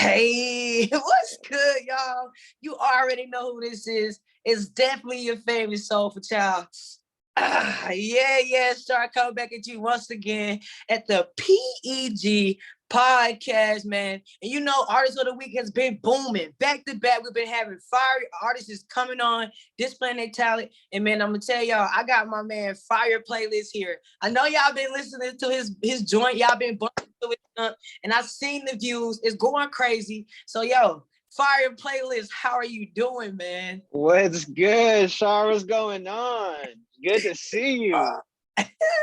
Hey, what's good, y'all? You already know who this is. It's definitely your favorite soulful child. Yeah, start coming back at you once again at the P.E.G podcast, man. And you know, Artist of the Week has been booming. Back to back, we've been having fire artists coming on, displaying their talent. And man, I'm gonna tell y'all, I got my man Fire playlist here. I know y'all been listening to his joint, y'all been bumping to it, and I've seen the views. It's going crazy. So yo, Fire playlist, how are you doing, man? What's good, Shar? What's going on? Good to see you.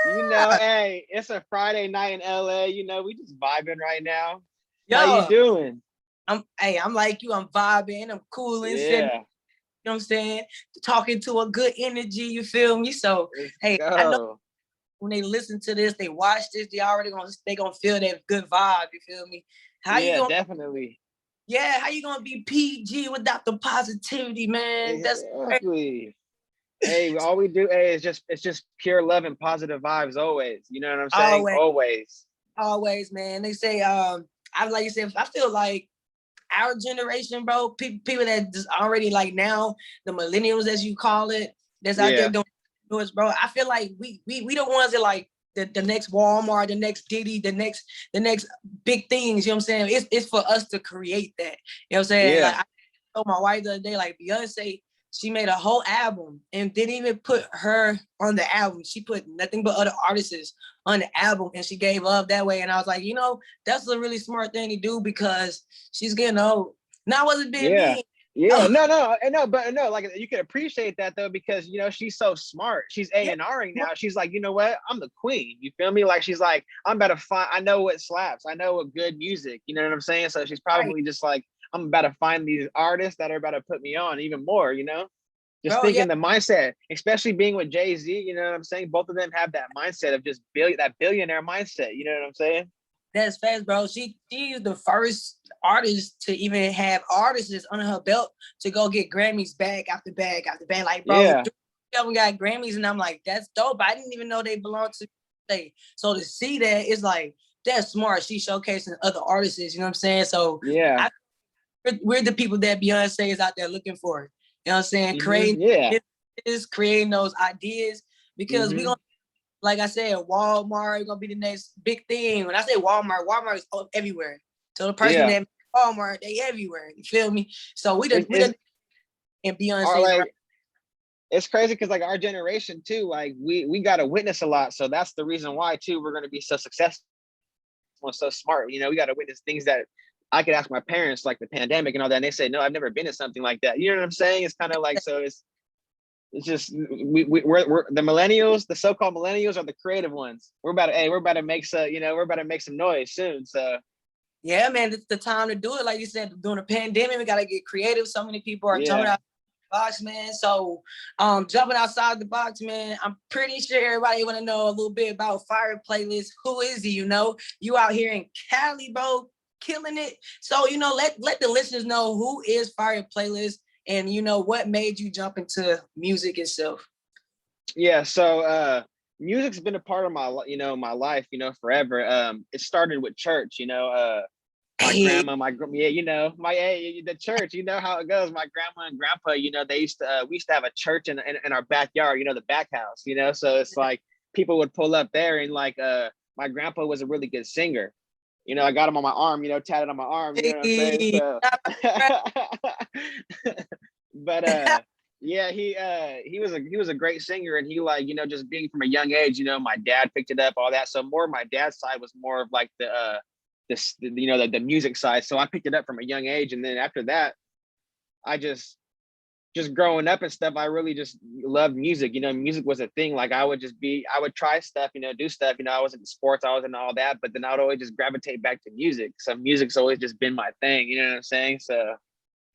Hey, it's a Friday night in LA. We just vibing right now. How you Yo, doing? I'm like you, I'm vibing, I'm cooling, sitting, Yeah, you know what I'm saying? Talking to a good energy, you feel me? So, let's hey, I know go. when they listen to this, they watch this, they gonna feel that good vibe, you feel me? How you Yeah, gonna, definitely. yeah, how you gonna be PG without the positivity, man? That's crazy. Exactly. Hey, all we do, hey, it's just pure love and positive vibes always. You know what I'm saying? Always, Always. always, man. They say, I like you said, I feel like our generation, bro, people that just already like now, the millennials, as you call it, that's out there Yeah. doing it, bro. I feel like we the ones that like the next Walmart, the next Diddy, the next big things. You know what I'm saying? It's for us to create that. You know what I'm saying? Like Yeah. I told my wife the other day, like Beyonce, she made a whole album and didn't even put her on the album. She put nothing but other artists on the album, and she gave love that way. And I was like, that's a really smart thing to do because she's getting old. Now I wasn't being Yeah. mean. Yeah, Oh, no, but no, like you can appreciate that though, because she's so smart. She's yeah, A&Ring now. She's like, you know what? I'm the queen. You feel me? Like she's like, I'm about to find. I know what slaps. I know what good music. You know what I'm saying? So she's right, probably just like, I'm about to find these artists that are about to put me on even more. Just bro. Yeah, thinking the mindset, especially being with Jay-Z. You know what I'm saying? Both of them have that mindset of just that billionaire mindset. You know what I'm saying? that's fast, bro. She's the first artist to even have artists under her belt to go get Grammys bag after bag after bag. Like, bro, Yeah. 3 of them got Grammys, and I'm like, that's dope. I didn't even know they belonged to say. So to see that, it's like that's smart. She showcasing other artists. You know what I'm saying? So Yeah. we're the people that Beyonce is out there looking for. You know what I'm saying? Yeah. Creating those ideas because we hmm gonna, like I said, Walmart is gonna be the next big thing. When I say Walmart is everywhere. So the person Yeah. that Walmart, they everywhere. You feel me? So we It's the and our Beyonce's right. like it's crazy because like our generation too, like we got to witness a lot. So that's the reason why too we're going to be so successful and so smart. We got to witness things that I could ask my parents, like the pandemic and all that, and they say, no, I've never been to something like that. You know what I'm saying? It's kind of like, so it's just we're the millennials, the so-called millennials are the creative ones. We're about to make we're about to make some noise soon. So Yeah, man, it's the time to do it. Like you said, during the pandemic, we gotta get creative. So many people are jumping yeah. out the box, man. So jumping outside the box, man, I'm pretty sure everybody want to know a little bit about Fire Playlist. Who is he? You out here in Cali, bro, killing it. So let the listeners know who is Fire Playlist, and what made you jump into music itself. Yeah, so music's been a part of my life, forever. It started with church, my Hey, grandma, yeah, the church, you know how it goes. My grandma and grandpa, they used to we used to have a church in our backyard, the back house, so it's like people would pull up there, and like my grandpa was a really good singer. I got him on my arm, tatted on my arm, you know what I'm saying? hey, So but yeah, he was a great singer, and he, like, just being from a young age, my dad picked it up, all that. So more my dad's side was more of like the music side. So I picked it up from a young age, and then after that, I just growing up and stuff, I really just loved music. Music was a thing. Like I would try stuff, do stuff. I was in sports, I was in all that, but then I would always just gravitate back to music. So music's always just been my thing. You know what I'm saying? So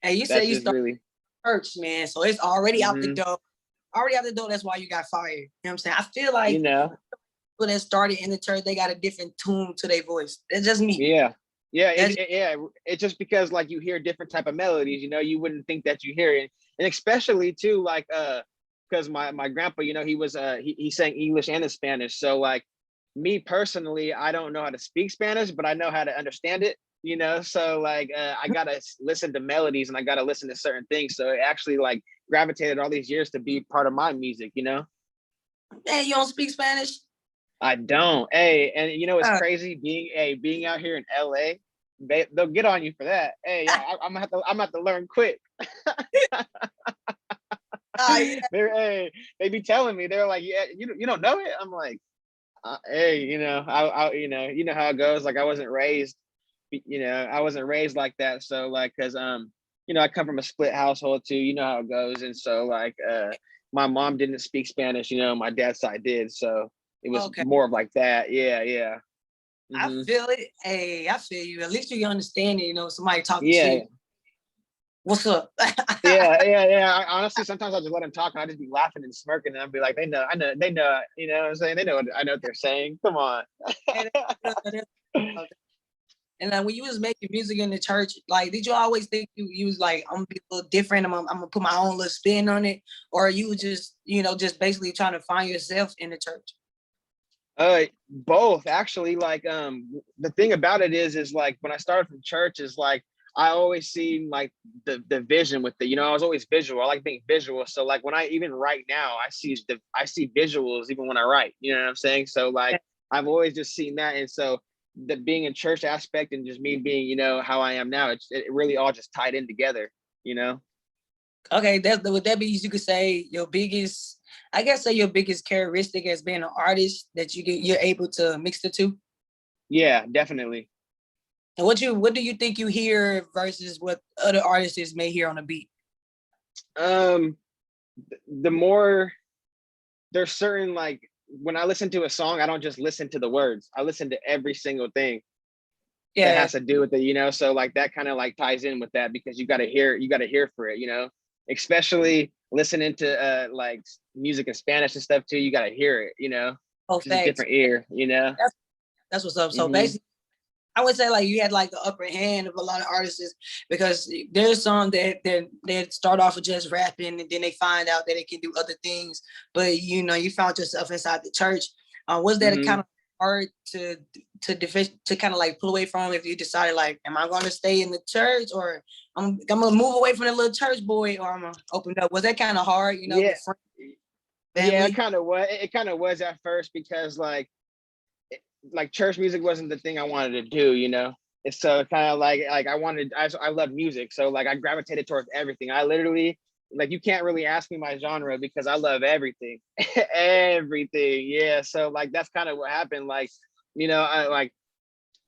hey, you say that's you just started really. church, man. So it's already out the hmm door. Already out the door. That's why you got fired. You know what I'm saying? I feel like You know, people that started in the church, they got a different tune to their voice. That's just me. yeah, yeah, That's yeah. It's just because like you hear different type of melodies. You wouldn't think that you hear it, and especially too like because my grandpa, he was he sang English and in Spanish. So like me personally, I don't know how to speak Spanish, but I know how to understand it. you know, so like I gotta listen to melodies and I gotta listen to certain things. So it actually like gravitated all these years to be part of my music, you know. Man, you don't speak Spanish? I don't. Hey, and you know it's Uh, crazy being out here in LA. They'll get on you for that. Hey, I'm gonna have to learn quick. yeah. They be telling me, they're like, yeah, you don't know it. I'm like, hey, you know how it goes. Like I wasn't raised like that. So like, cause I come from a split household too. You know how it goes, and so like, my mom didn't speak Spanish. You know, my dad's side did, so it was Okay. more of like that. Yeah, yeah. I Hmm. feel it. Hey, I feel you. At least you understand it, somebody talking Yeah, shit. What's up? yeah. Honestly, sometimes I just let them talk, and I just be laughing and smirking, and I'll be like, they know, I know, they know. You know what I'm saying? I know what they're saying. Come on. And then when you was making music in the church, like, did you always think you was like, I'm gonna be a little different, I'm gonna put my own little spin on it, or you were just, just basically trying to find yourself in the church? Both actually. Like, the thing about it is like when I started from church is like I always seen like the vision with I was always visual. I like being visual. So like when I even write now, I see visuals even when I write. You know what I'm saying? So like I've always just seen that, and so the being in church aspect and just me being how I am now, it really all just tied in together. You know. Okay, would that be, you could say, your biggest, I guess, say your biggest characteristic as being an artist, that you're able to mix the two? Yeah, definitely. And what do you think you hear versus what other artists may hear on a beat? Um, the more there's certain, like, when I listen to a song, I don't just listen to the words. I listen to every single thing that Yeah. has to do with it. So like that kind of like ties in with that, because you got to hear for it. Especially listening to like music in Spanish and stuff too. You got to hear it. Oh, Just a thanks. different ear. That's what's up. So Hmm. basically, I would say like you had like the upper hand of a lot of artists, because there's some that start off with just rapping and then they find out that they can do other things. But you found yourself inside the church. Was that a Hmm. kind of hard to kind of like pull away from, if you decided like, am I going to stay in the church, or I'm gonna move away from the little church boy, or I'm gonna open up? Was that kind of hard, Yeah. with friends, Yeah, family? it kind of was at first, because like church music wasn't the thing I wanted to do. It's so kind of like I love music, so like I gravitated towards everything. I literally, like, you can't really ask me my genre because I love everything. Everything. Yeah, so like that's kind of what happened. Like, I like,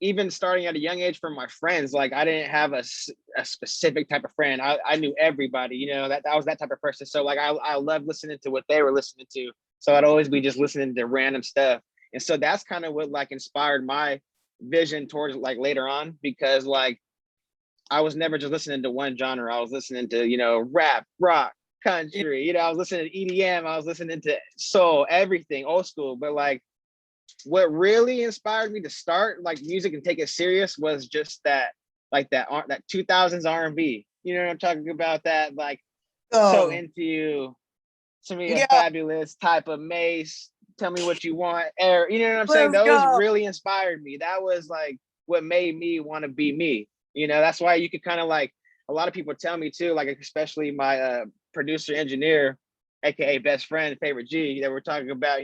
even starting at a young age, from my friends, like I didn't have a specific type of friend. I knew everybody. That I was that type of person. So like I loved listening to what they were listening to. So I'd always be just listening to random stuff. And so that's kind of what like inspired my vision towards like later on, because like I was never just listening to one genre. I was listening to rap, rock, Yeah. country. I was listening to EDM. I was listening to soul, everything, old school. But like what really inspired me to start like music and take it serious was just that 2000s R&B. You know what I'm talking about? That like So Oh, Into You, to me, a yeah. fabulous type of Mace, Tell Me What You Want, air. You know what I'm saying? Let's Those go. really inspired me. That was like what made me want to be me. That's why you could kind of like, a lot of people tell me too, like especially my producer engineer, aka best friend, favorite G, that we're talking about.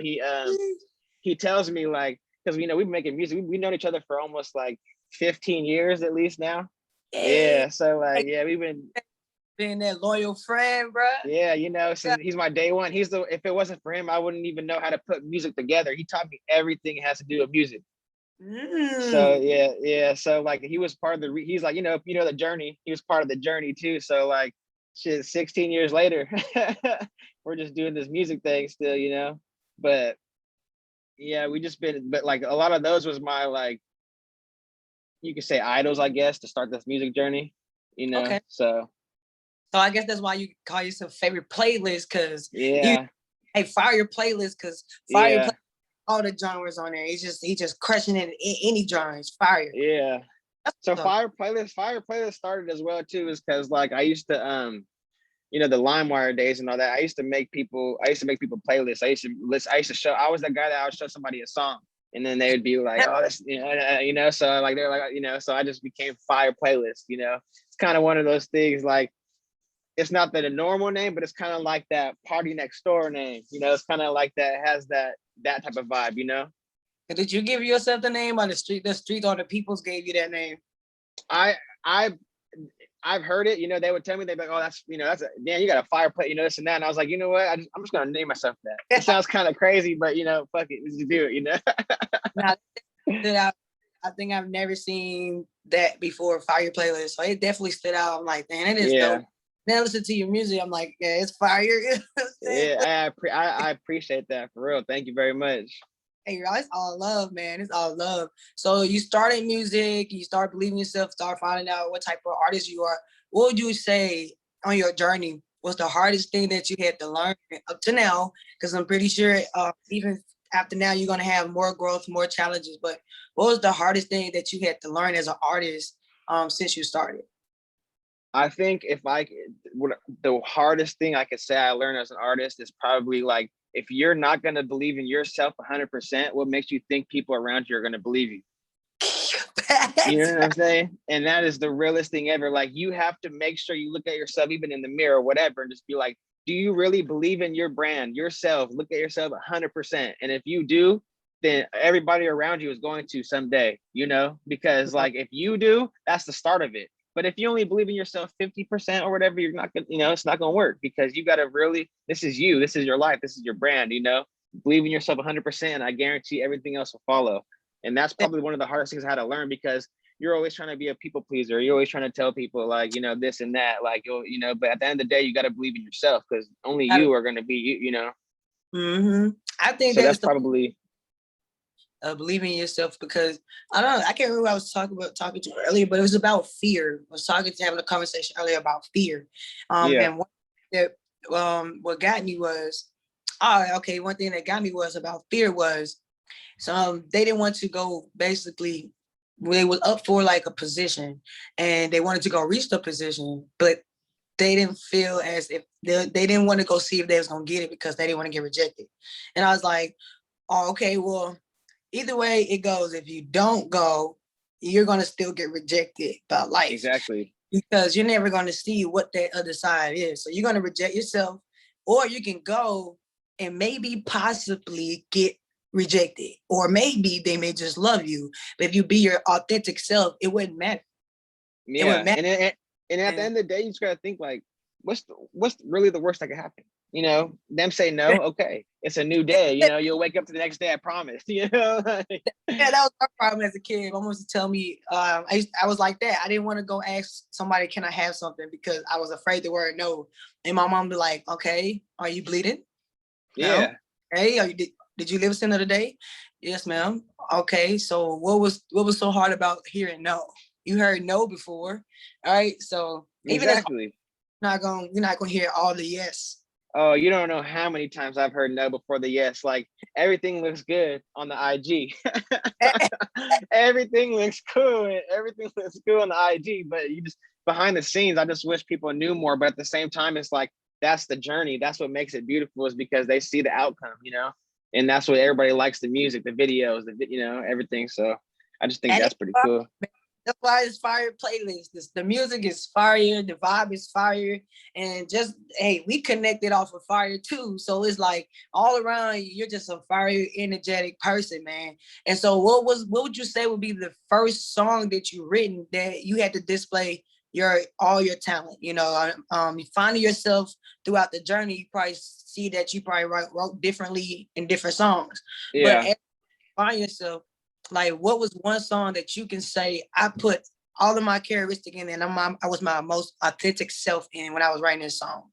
He tells me like, because we've been making music, we've known each other for almost like 15 years at least now. Yeah. Yeah, so like, Like, yeah, we've been, being that loyal friend, bro. yeah, so he's my day one. If it wasn't for him, I wouldn't even know how to put music together. He taught me everything it has to do with music. So Mm. yeah. So like he was part of he's like, the journey. He was part of the journey too. So like, shit, 16 years later, we're just doing this music thing still. But yeah, but like a lot of those was my, like, you could say, idols, I guess, to start this music journey. Okay. So So I guess that's why you call yourself favorite playlist, because you, yeah, hey, fire your playlist, because fire your yeah, playlist, all the genres on there. He just crushing it in any genre. It's fire. yeah. So So Fire Playlist started as well too, is because like I used to the LimeWire days and all that. I used to make people playlists. I used to show, I was that guy that I would show somebody a song. And then they would be like, oh, that's, so like, they're like, so I just became Fire Playlist, it's kind of one of those things, like, it's not that a normal name, but it's kind of like that party next door name, it's kind of like that, has that type of vibe, Did you give yourself the name, or the street or the peoples gave you that name? I've heard it, they would tell me, they'd be like, oh, that's, damn, you got a fire plate, this and that. And I was like, you know what? I'm just going to name myself that. It sounds kind of crazy, but, fuck it, let's just do it, Now, I think I've never seen that before, Fire Playlist. So it definitely stood out. I'm like, man, it is dope. Then I listen to your music, I'm like, yeah, it's fire. Yeah, I appreciate that, for real. Thank you very much. Hey, it's all love, man. It's all love. So you started music, you start believing yourself, start finding out what type of artist you are. What would you say on your journey was the hardest thing that you had to learn up to now? Because I'm pretty sure even after now, you're going to have more growth, more challenges. But what was the hardest thing that you had to learn as an artist since you started? I think the hardest thing I could say I learned as an artist is probably like, if you're not going to believe in yourself 100%, what makes you think people around you are going to believe you? You know what I'm saying? And that is the realest thing ever. Like, you have to make sure you look at yourself, even in the mirror or whatever, and just be like, do you really believe in your brand, yourself? Look at yourself 100%. And if you do, then everybody around you is going to someday, because like, if you do, that's the start of it. But if you only believe in yourself 50% or whatever, you're not gonna, it's not gonna work, because you gotta really, this is you, this is your life, this is your brand, believe in yourself 100%, and I guarantee everything else will follow. And that's probably one of the hardest things I had to learn, because you're always trying to be a people pleaser. You're always trying to tell people like, this and that, like, but at the end of the day, you got to believe in yourself, because only you are going to be you, Mm-hmm. I think so that's probably believing in yourself, because I don't know, I can't remember what I was talking to earlier, but it was about fear. I was having a conversation earlier about fear. And what got me was, one thing that got me was about fear was, they didn't want to go, basically, they was up for like a position and they wanted to go reach the position, but they didn't feel as if they didn't want to go see if they was going to get it, because they didn't want to get rejected. And I was like, oh, okay, well, either way it goes, if you don't go, you're going to still get rejected by life. Exactly. Because you're never going to see what that other side is. So you're going to reject yourself, or you can go and maybe possibly get rejected, or maybe they may just love you. But if you be your authentic self, it wouldn't matter. Yeah. It wouldn't matter. And at the end of the day, you just got to think like, what's really the worst that could happen? Them say no, okay, it's a new day. You'll wake up to the next day, I promise. Yeah, that was my problem as a kid. Mom used to tell me, I was like that. I didn't want to go ask somebody, can I have something? Because I was afraid the word no. And my mom be like, okay, are you bleeding? Yeah. No. Hey, did you live sin of the day? Yes, ma'am. Okay, so what was so hard about hearing no? You heard no before, all right? So exactly, you're not gonna hear all the yes. Oh, you don't know how many times I've heard no before the yes. Like, everything looks good on the IG. Everything looks cool. Everything looks cool on the IG, but you just, behind the scenes, I just wish people knew more. But at the same time, it's like, that's the journey. That's what makes it beautiful, is because they see the outcome, and that's what everybody likes, the music, the videos, everything. So I just think that's pretty cool. That's why it's fire playlist. The music is fire, the vibe is fire, and just, hey, we connected off of fire too. So it's like all around, you're just a fire, energetic person, man. And so what would you say would be the first song that you written that you had to display all your talent? Finding yourself throughout the journey, you probably see that you probably wrote differently in different songs. Yeah. But as you find yourself, like, what was one song that you can say, I put all of my characteristics in, and I was my most authentic self in when I was writing this song?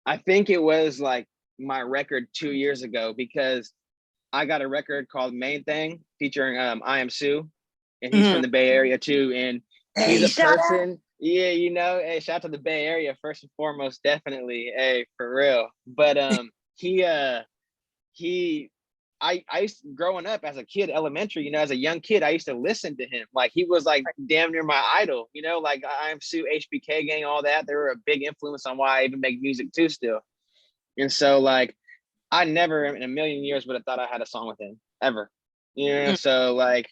I think it was like my record 2 years ago, because I got a record called Main Thing featuring I Am Sue, and he's from the Bay Area too, and he's a person. Yeah, hey, shout out to the Bay Area first and foremost, definitely. Hey, for real. But I used to, growing up as a kid, elementary, as a young kid, I used to listen to him. Like, he was like damn near my idol, like I Am Sue, HBK gang, all that. They were a big influence on why I even make music too still. And so, like, I never in a million years would have thought I had a song with him, ever. So like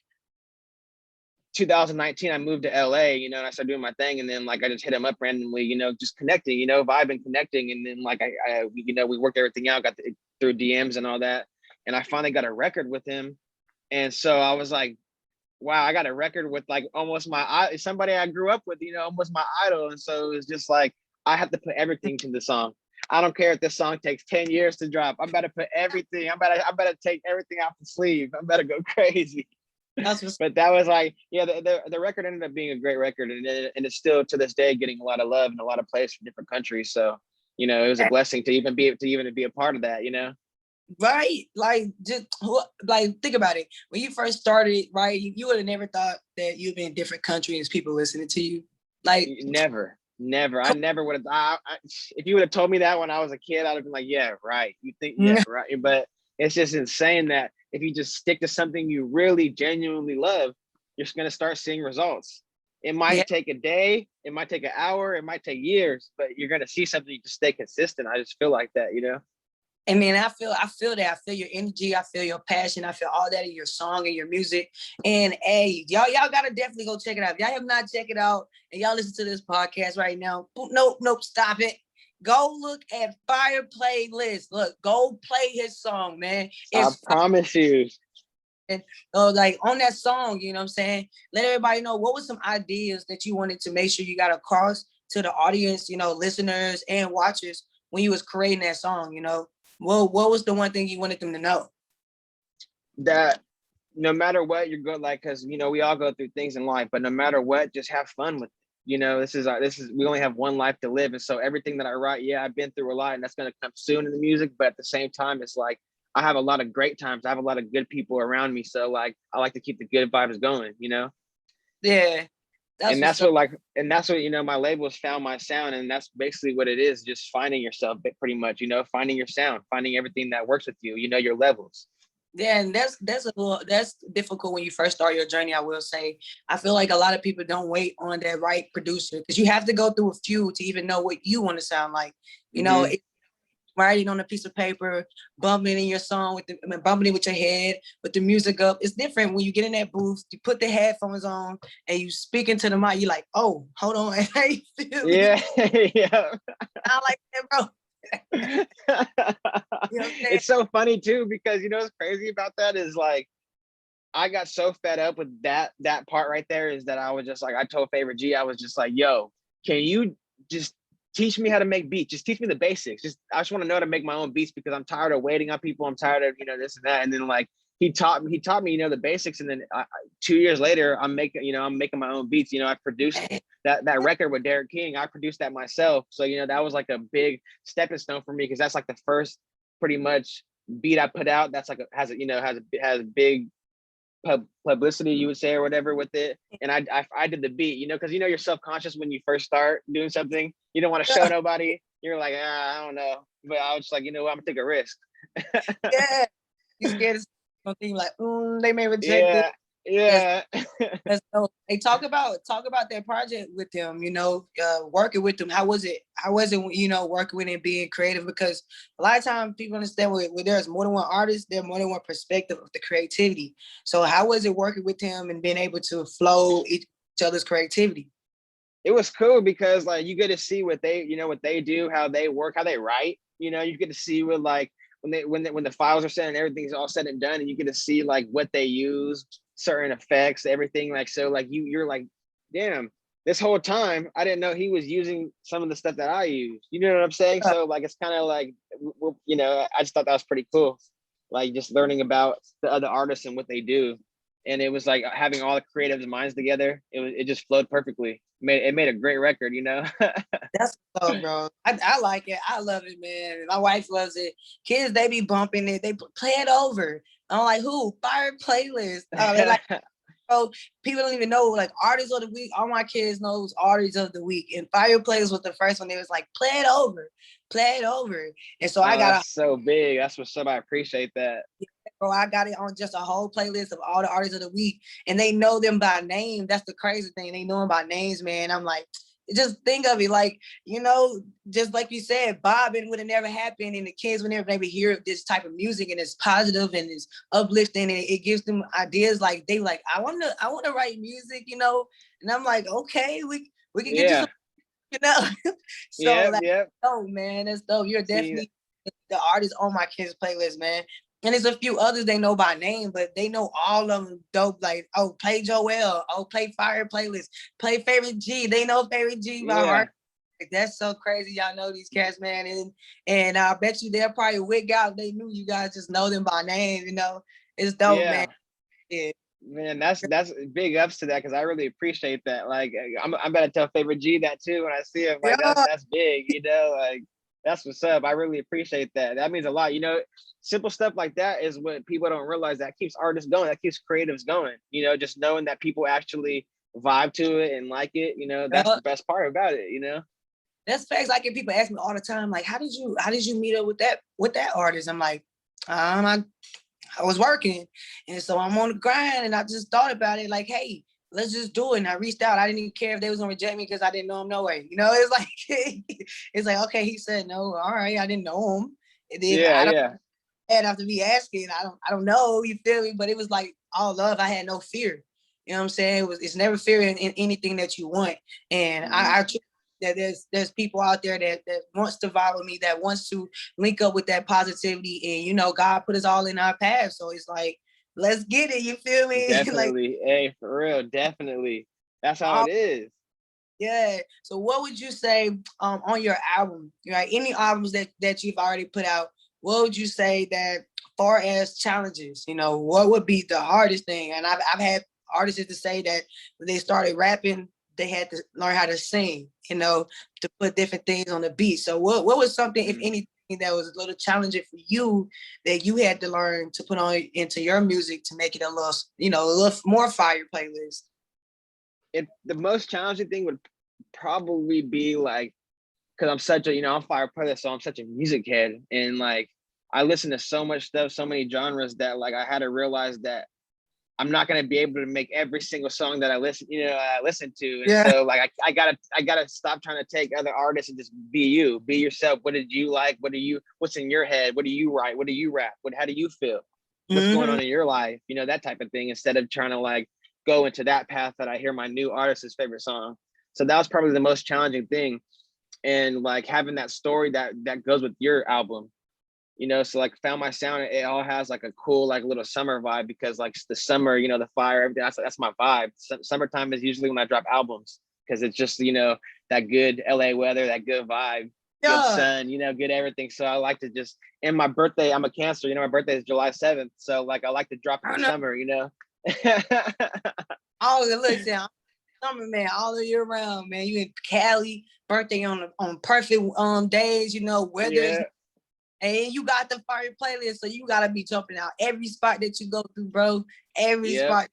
2019, I moved to LA, and I started doing my thing. And then like, I just hit him up randomly, just connecting, vibing, connecting. And then like, we worked everything out, through DMs and all that. And I finally got a record with him. And so I was like, wow, I got a record with like almost somebody I grew up with, almost my idol. And so it was just like, I have to put everything to the song. I don't care if this song takes 10 years to drop. I'm about to put everything. I'm about to take everything off the sleeve. I'm about to go crazy. But that was like, yeah, the record ended up being a great record, and it's still to this day getting a lot of love and a lot of plays from different countries. So, it was a blessing to even be a part of that, Right, like just like think about it. When you first started, right, you would have never thought that you'd be in different countries, people listening to you. Like never. I never would have. If you would have told me that when I was a kid, I'd have been like, yeah, right. You think, yeah, right. But it's just insane that if you just stick to something you really genuinely love, you're going to start seeing results. It might take a day, it might take an hour, it might take years, but you're going to see something. You just stay consistent. I just feel like that, And man, I feel that. I feel your energy. I feel your passion. I feel all that in your song and your music. And hey, y'all gotta definitely go check it out. If y'all have not checked it out and y'all listen to this podcast right now, nope, stop it. Go look at Fire Playlist. Look, go play his song, man. I promise you. And like on that song, you know what I'm saying? Let everybody know what was some ideas that you wanted to make sure you got across to the audience, listeners and watchers when you was creating that song, Well, what was the one thing you wanted them to know? That no matter what, you're good, like, because we all go through things in life, but no matter what, just have fun with it. This is we only have one life to live. And so everything that I write, I've been through a lot, and that's going to come soon in the music. But at the same time, it's like I have a lot of great times. I have a lot of good people around me. So like I like to keep the good vibes going, Yeah. That's what my label is Found My Sound, and that's basically what it is, just finding yourself, pretty much, finding your sound, finding everything that works with you, your levels. Yeah, and that's difficult when you first start your journey. I will say, I feel like a lot of people don't wait on that right producer, because you have to go through a few to even know what you want to sound like. Writing on a piece of paper, bumping in your song bumping it with your head, with the music up. It's different when you get in that booth, you put the headphones on and you speak into the mic. You're like, oh, hold on. How you feel? Yeah. Yeah. I like that, bro. It's so funny too, because what's crazy about that is like, I got so fed up with that part right there, is that I was just like, I told Favorite G, I was just like, yo, can you just teach me how to make beats? Just teach me the basics. I just want to know how to make my own beats, because I'm tired of waiting on people. I'm tired of, this and that. And then like, he taught me, the basics. And then 2 years later, I'm making my own beats. I produced that record with Derek King. I produced that myself. So, that was like a big stepping stone for me, because that's like the first pretty much beat I put out. That's like has big publicity, you would say, or whatever with it. And I did the beat, because you're self-conscious when you first start doing something. You don't want to show nobody. You're like, I don't know. But I was just like, I'm gonna take a risk. Yeah. You scared of something like, they may reject it. Yeah. So they talk about that project with them, working with them. How was it, working with and being creative? Because a lot of times people understand when there's more than one artist, there's more than one perspective of the creativity. So how was it working with him and being able to flow each other's creativity? It was cool, because like you get to see what they do, how they work, how they write. You get to see what, like, when the files are set and everything's all said and done, and you get to see like what they use, certain effects, everything. Like, so like you're like, damn, this whole time I didn't know he was using some of the stuff that I use. You know what I'm saying? So like, it's kind of like, I just thought that was pretty cool, like just learning about the other artists and what they do. And it was like having all the creative minds together. It just flowed perfectly. It made a great record, That's so, bro. I like it. I love it, man. My wife loves it. Kids, they be bumping it. They play it over. I'm like, who? Fire Playlist. They're like, bro, people don't even know, like, artists of the week. All my kids knows artists of the week. And Fire Playlist was the first one. They was like, play it over. And so I got so big. That's what's up. I appreciate that. Bro, I got it on just a whole playlist of all the artists of the week, and they know them by name. That's the crazy thing. They know them by names, man. I'm like, just think of it like, you know, just like you said, bobbing would have never happened, and the kids would never maybe hear this type of music, and it's positive and it's uplifting, and it gives them ideas. Like they like, I want to write music, you know. And I'm like, okay, we can get you some, you know. So like, oh man, that's dope. You're definitely the artist on my kids playlist, man. And there's a few others they know by name, but they know all of them dope. Like, oh, play Joel, oh, play Fire playlist, play Favorite G. They know Favorite G by heart. Like, that's so crazy. Y'all know these cats, man. And I bet you they'll probably wig out. They knew you guys just know them by name, you know. It's dope, man. Yeah. Man, that's big ups to that, because I really appreciate that. Like, I'm about to tell Favorite G that too when I see him. Like, that's big, you know. Like, that's what's up. I really appreciate that. That means a lot. You know, simple stuff like that is what people don't realize, that keeps artists going, that keeps creatives going. You know, just knowing that people actually vibe to it and like it. You know, that's the best part about it. You know. That's facts. I get people ask me all the time, like, how did you meet up with that artist? I'm like, I was working, and so I'm on the grind, and I just thought about it, like, hey, let's just do it. And I reached out. I didn't even care if they was gonna reject me because I didn't know him no way. You know, it's like, okay, he said no, all right, I didn't know him. And then I don't have to be asking. I don't know, you feel me? But it was like all love. I had no fear. You know what I'm saying? It's never fear in anything that you want. And I that there's people out there that wants to vibe with me, that wants to link up with that positivity, and you know, God put us all in our path, so it's like, let's get it, you feel me? Definitely. Like, hey, for real, definitely. That's how it is. Yeah. So what would you say on your album, right? Any albums that you've already put out, what would you say that far as challenges, you know, what would be the hardest thing? And I've had artists to say that when they started rapping, they had to learn how to sing, you know, to put different things on the beat. So what was something, if anything, that was a little challenging for you that you had to learn to put on into your music to make it a little, you know, a little more fire playlist? The most challenging thing would probably be like, because I'm such a, you know, I'm fire playlist, so I'm such a music head, and like I listen to so much stuff, so many genres, that like I had to realize that I'm not gonna be able to make every single song that I listen to. And so like I gotta stop trying to take other artists and just be yourself. What did you like? What's in your head? What do you write? What do you rap? How do you feel? What's going on in your life? You know, that type of thing, instead of trying to like go into that path that I hear my new artist's favorite song. So that was probably the most challenging thing. And like having that story that goes with your album, you know. So like Found My Sound, it all has like a cool like little summer vibe, because like the summer, you know, the fire, everything, that's my vibe. Summertime is usually when I drop albums, because it's just, you know, that good LA weather, that good vibe, good sun, you know, good everything. So I like to just, and my birthday, I'm a Cancer, you know, my birthday is July 7th, so like I like to drop in the summer, you know. Oh, listen, summer, man, all year round, man. You in Cali, birthday on perfect days, you know, weather, and you got the fire playlist, so you gotta be jumping out every spot that you go through, bro. Every spot,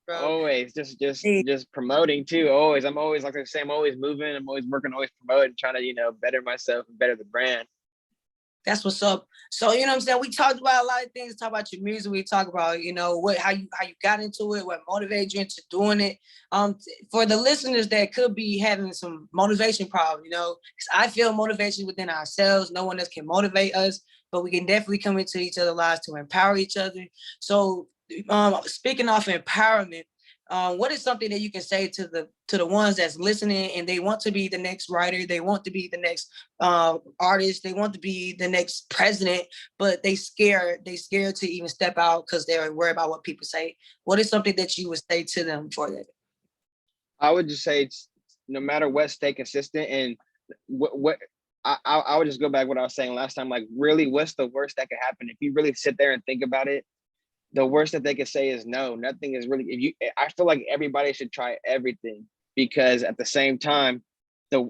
bro. Always just promoting too. I'm always like I say, I'm always moving, I'm always working, always promoting, trying to, you know, better myself and better the brand. That's what's up. So, you know what I'm saying? We talked about a lot of things, talk about your music. We talk about, you know, how you got into it, what motivated you into doing it. For the listeners that could be having some motivation problems, you know, because I feel motivation within ourselves. No one else can motivate us, but we can definitely come into each other's lives to empower each other. So, speaking of empowerment, what is something that you can say to the ones that's listening and they want to be the next writer, they want to be the next artist, they want to be the next president, but they scared to even step out because they're worried about what people say? What is something that you would say to them for that? I would just say, no matter what, stay consistent. And what I would just go back what I was saying last time. Like, really, what's the worst that could happen? If you really sit there and think about it, the worst that they could say is no. Nothing is really, I feel like everybody should try everything, because at the same time, the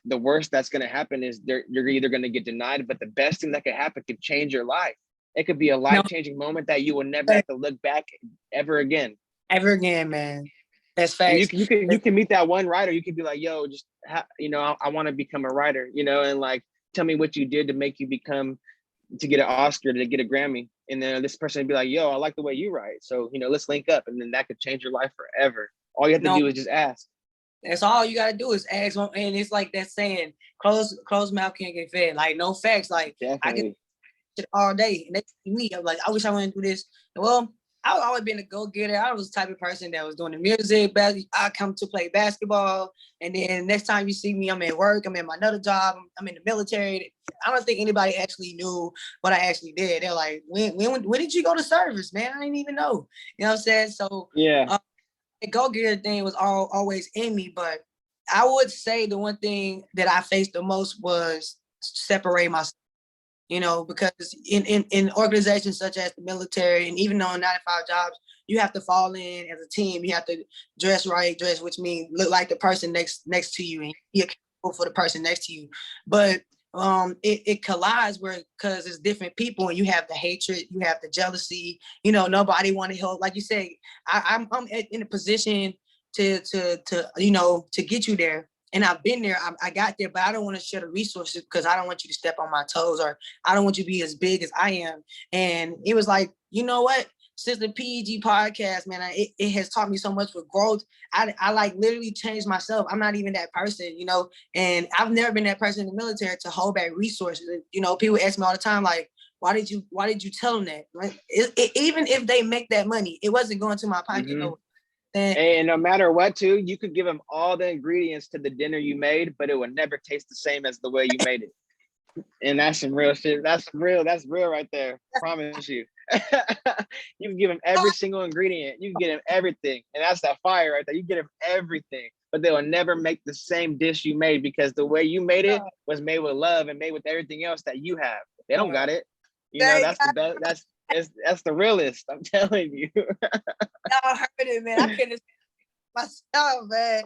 worst that's going to happen is you're either going to get denied, but the best thing that could happen could change your life. It could be a life-changing moment that you will never have to look back ever again. Ever again, man. That's facts. And you can meet that one writer. You could be like, yo, just you know, I want to become a writer, you know, and like, tell me what you did to make you to get an Oscar, to get a Grammy. And then this person would be like, yo, I like the way you write, so, you know, let's link up. And then that could change your life forever. All you have to do is just ask. That's all you gotta do is ask one, and it's like that saying, closed mouth can't get fed. Like no facts. Like I can shit all day. And next week, I'm like, I wish I wouldn't do this. Well, I've always been a go-getter. I was the type of person that was doing the music. I come to play basketball, and then next time you see me, I'm at work. I'm at my another job. I'm in the military. I don't think anybody actually knew what I actually did. They're like, when did you go to service, man? I didn't even know. You know what I'm saying? So yeah. The go-getter thing was always in me, but I would say the one thing that I faced the most was separate myself. You know, because in organizations such as the military and even on 9-to-5 jobs, you have to fall in as a team. You have to dress right, which means look like the person next to you and be accountable for the person next to you. But it collides because it's different people and you have the hatred, you have the jealousy. You know, nobody want to help. Like you say, I'm in a position to get you there. And I've been there, I got there, but I don't want to share the resources because I don't want you to step on my toes, or I don't want you to be as big as I am. And it was like, you know what? Since the P.E.G podcast, man, it has taught me so much for growth. I like literally changed myself. I'm not even that person, you know, and I've never been that person in the military to hold back resources. You know, people ask me all the time, like, why did you tell them that? Like, even if they make that money, it wasn't going to my pocket. Mm-hmm. No. And no matter what, too, you could give them all the ingredients to the dinner you made, but it would never taste the same as the way you made it. And that's some real shit. That's real right there. I promise you. You can give them every single ingredient. You can get them everything. And that's that fire right there. You get them everything, but they will never make the same dish you made because the way you made it was made with love and made with everything else that you have. They don't got it. You know, that's the best. That's the realest. I'm telling you. Y'all heard it, man. I couldn't myself, man.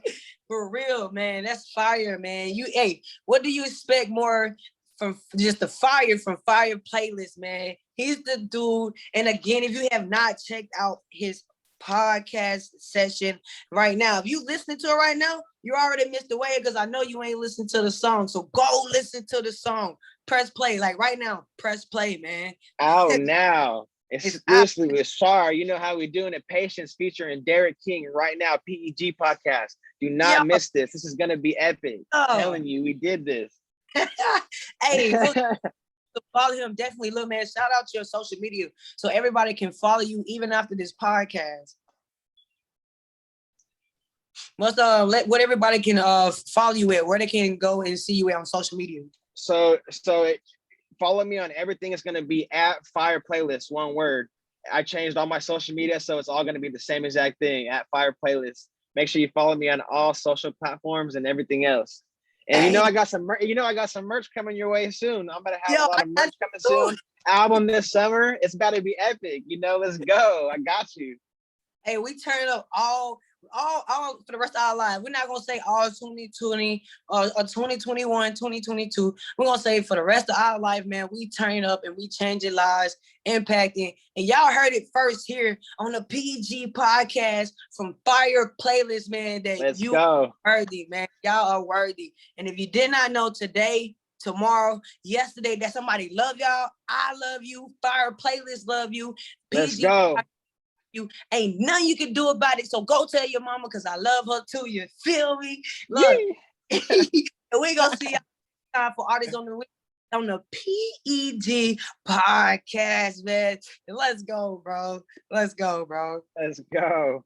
For real, man. That's fire, man. What do you expect more from just the fire from Fire Playlist, man? He's the dude. And again, if you have not checked out his podcast session right now, if you listening to it right now, you already missed the way because I know you ain't listening to the song. So go listen to the song. Press play. Like right now, press play, man. Out now. Exclusively with Shar. You know how we doing it. Patience featuring Derek King right now. P.E.G podcast. Do not miss this. This is gonna be epic. I'm telling you, we did this. Hey, look, follow him definitely. Look, man, shout out to your social media so everybody can follow you even after this podcast. Must what everybody can follow you at, where they can go and see you at on social media. Follow me on everything. It's going to be at Fire Playlist, one word. I changed all my social media, so it's all going to be the same exact thing, at Fire Playlist. Make sure you follow me on all social platforms and everything else. And you know I got some merch coming your way soon. I'm about to have a lot of merch coming soon. Album this summer. It's about to be epic. You know, let's go. I got you. Hey, we turn up all for the rest of our lives. We're not gonna say all 2020 or 2021, 2022. We're gonna say for the rest of our life, man, we turn up and we changing lives, impacting. And y'all heard it first here on the P.E.G podcast from Fire Playlist, man. That you are worthy, man. Y'all are worthy. And if you did not know today, tomorrow, yesterday, that somebody love y'all, I love you. Fire Playlist love you. Let's go. You ain't nothing you can do about it. So go tell your mama because I love her too. You feel me? Look, we're gonna see y'all for Artists on the Week on the P.E.G podcast, man. Let's go, bro. Let's go, bro. Let's go.